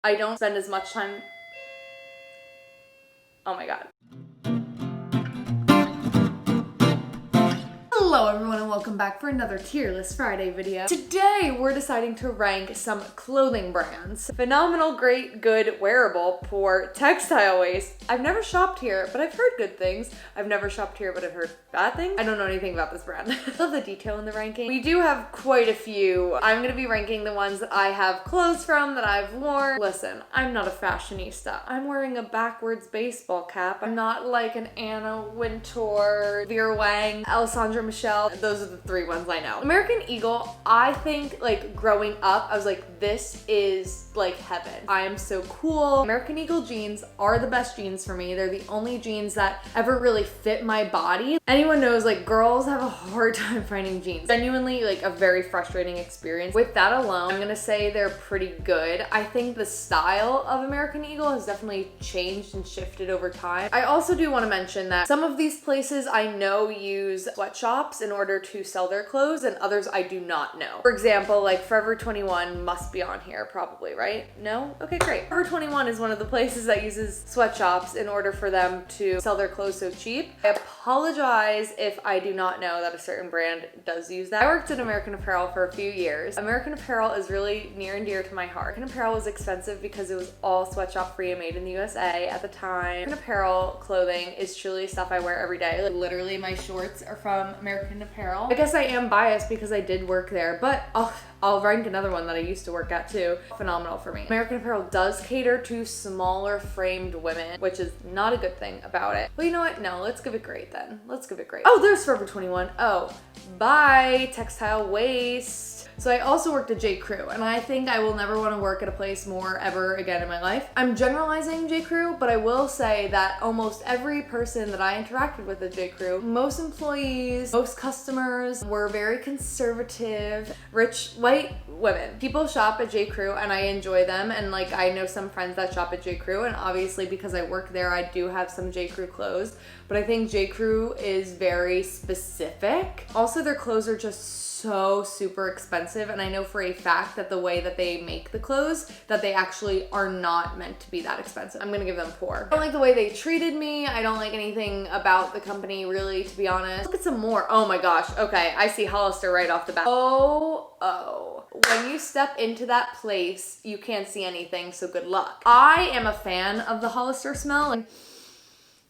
I don't spend as much time. Oh my God. Hello everyone and welcome back for another Tier List Friday video. Today we're deciding to rank some clothing brands. Phenomenal, great, good, wearable, poor, textile waste. I've never shopped here, but I've heard good things. I've never shopped here, but I've heard bad things. I don't know anything about this brand. I love the detail in the ranking. We do have quite a few. I'm gonna be ranking the ones that I have clothes from, that I've worn. Listen, I'm not a fashionista. I'm wearing a backwards baseball cap. I'm not like an Anna Wintour, Vera Wang, Alessandra Michelle. Those are the three ones I know. American Eagle, I think like growing up, I was like, this is like heaven. I am so cool. American Eagle jeans are the best jeans for me. They're the only jeans that ever really fit my body. Anyone knows like girls have a hard time finding jeans. Genuinely like a very frustrating experience. With that alone, I'm gonna say they're pretty good. I think the style of American Eagle has definitely changed and shifted over time. I also do want to mention that some of these places I know use sweatshops in order to sell their clothes, and others I do not know. For example, like Forever 21 must be on here probably, right? No? Okay, great. Forever 21 is one of the places that uses sweatshops in order for them to sell their clothes so cheap. I apologize if I do not know that a certain brand does use that. I worked at American Apparel for a few years. American Apparel is really near and dear to my heart. American Apparel was expensive because it was all sweatshop free and made in the USA at the time. American Apparel clothing is truly stuff I wear every day. Like literally my shorts are from American Apparel. I guess I am biased because I did work there, but I'll rank another one that I used to work at too. Phenomenal for me. American Apparel does cater to smaller framed women, which is not a good thing about it. Well, you know what? No, let's give it great then. Let's give it great. Oh, there's Forever 21. Oh, bye, textile waste. So I also worked at J. Crew, and I think I will never want to work at a place more ever again in my life. I'm generalizing J. Crew, but I will say that almost every person that I interacted with at J. Crew, most employees, most customers were very conservative, rich, white women. People shop at J. Crew and I enjoy them, and like I know some friends that shop at J. Crew, and obviously because I work there, I do have some J. Crew clothes, but I think J. Crew is very specific. Also, their clothes are just so super expensive, and I know for a fact that the way that they make the clothes, that they actually are not meant to be that expensive. I'm gonna give them poor. I don't like the way they treated me. I don't like anything about the company really, to be honest. Look at some more. Oh my gosh. Okay, I see Hollister right off the bat. Oh. When you step into that place, you can't see anything, so good luck. I am a fan of the Hollister smell.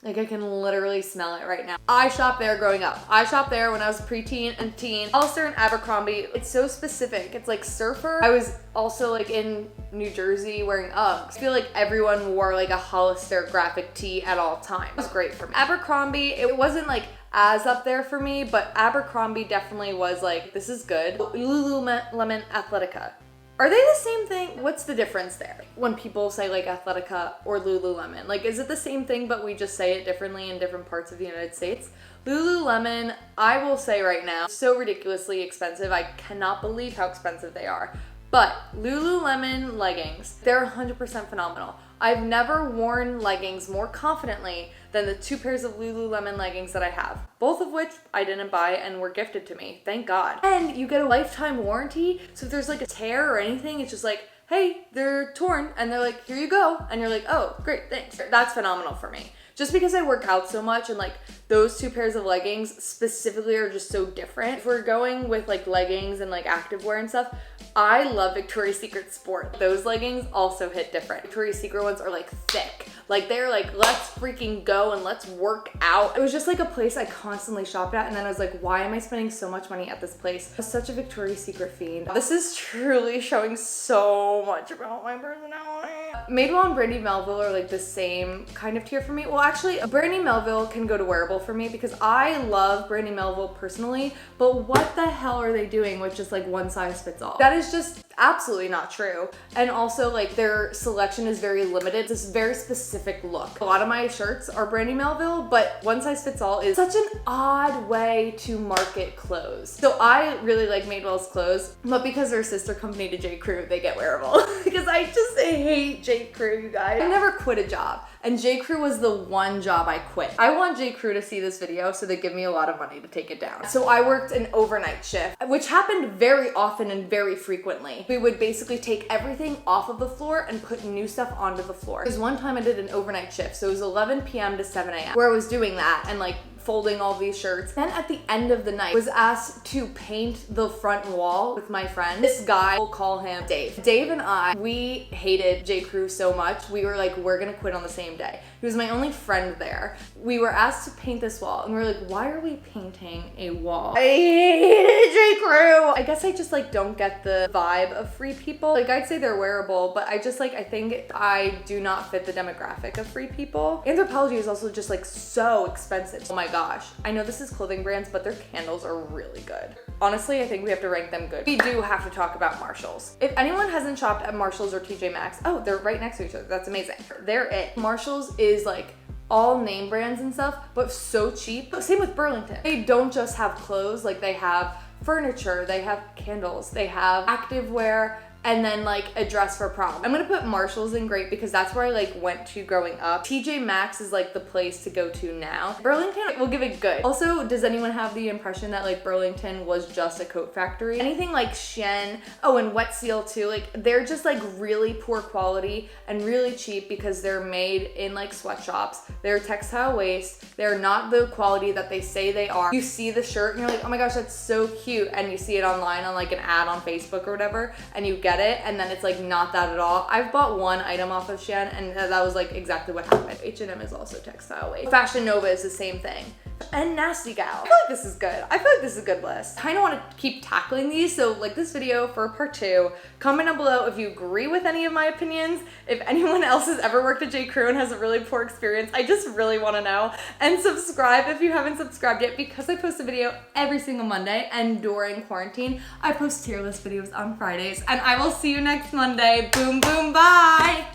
Like I can literally smell it right now. I shopped there growing up. I shopped there when I was preteen and teen. Hollister and Abercrombie, it's so specific. It's like surfer. I was also like in New Jersey wearing Uggs. I feel like everyone wore like a Hollister graphic tee at all times. It was great for me. Abercrombie, it wasn't like as up there for me, but Abercrombie definitely was like, this is good. Lululemon Athletica. Are they the same thing? What's the difference there? When people say like Athletica or Lululemon, like is it the same thing but we just say it differently in different parts of the United States? Lululemon, I will say right now, so ridiculously expensive. I cannot believe how expensive they are. But Lululemon leggings, they're 100% phenomenal. I've never worn leggings more confidently than the two pairs of Lululemon leggings that I have, both of which I didn't buy and were gifted to me, thank God. And you get a lifetime warranty, so if there's like a tear or anything, it's just like, hey, they're torn, and they're like, here you go, and you're like, oh, great, thanks. That's phenomenal for me. Just because I work out so much, and like those two pairs of leggings specifically are just so different. If we're going with like leggings and like activewear and stuff, I love Victoria's Secret Sport. Those leggings also hit different. Victoria's Secret ones are like thick. Like they're like, let's freaking go and let's work out. It was just like a place I constantly shopped at, and then I was like, why am I spending so much money at this place? I was such a Victoria's Secret fiend. This is truly showing so much about my personality. Madewell and Brandy Melville are like the same kind of tier for me. Well, actually, Brandy Melville can go to wearable for me because I love Brandy Melville personally, but what the hell are they doing with just like one size fits all? That is just absolutely not true. And also like their selection is very limited. It's this very specific look. A lot of my shirts are Brandy Melville, but one size fits all is such an odd way to market clothes. So I really like Madewell's clothes, but because they're a sister company to J. Crew, they get wearable. Because I just hate J. Crew, you guys. I never quit a job. And J. Crew was the one job I quit. I want J. Crew to see this video so they give me a lot of money to take it down. So I worked an overnight shift, which happened very often and very frequently. we would basically take everything off of the floor and put new stuff onto the floor. Because one time I did an overnight shift, so it was 11 p.m. to 7 a.m. where I was doing that and like folding all these shirts. Then at the end of the night, was asked to paint the front wall with my friend. This guy, we'll call him Dave. Dave and I, we hated J. Crew so much. We were like, we're gonna quit on the same day. He was my only friend there. We were asked to paint this wall and we were like, why are we painting a wall? I hated J. Crew. I guess I just like don't get the vibe of free people. Like I'd say they're wearable, but I just like, I think I do not fit the demographic of free people. Anthropology is also just like so expensive. Oh my gosh. I know this is clothing brands, but their candles are really good. Honestly, I think we have to rank them good. We do have to talk about Marshalls. If anyone hasn't shopped at Marshalls or TJ Maxx, oh, they're right next to each other. That's amazing. They're it. Marshalls is like all name brands and stuff, but so cheap. Same with Burlington. They don't just have clothes, like they have furniture, they have candles, they have activewear, and then like a dress for prom. I'm gonna put Marshalls in great because that's where I like went to growing up. TJ Maxx is like the place to go to now. Burlington, we'll give it good. Also, does anyone have the impression that like Burlington was just a coat factory? Anything like Shein, oh, and Wet Seal too, like they're just like really poor quality and really cheap because they're made in like sweatshops. They're textile waste. They're not the quality that they say they are. You see the shirt and you're like, oh my gosh, that's so cute. And you see it online on like an ad on Facebook or whatever, and you get it, and then it's like not that at all. I've bought one item off of Shein and that was like exactly what happened. H&M is also textile waste. Fashion Nova is the same thing. And Nasty Gal. I feel like this is good. I feel like this is a good list. I kind of want to keep tackling these, so like this video for part 2. Comment down below if you agree with any of my opinions. If anyone else has ever worked at J. Crew and has a really poor experience, I just really want to know. And subscribe if you haven't subscribed yet, because I post a video every single Monday, and during quarantine, I post tier list videos on Fridays. And I will see you next Monday. Boom, boom, bye!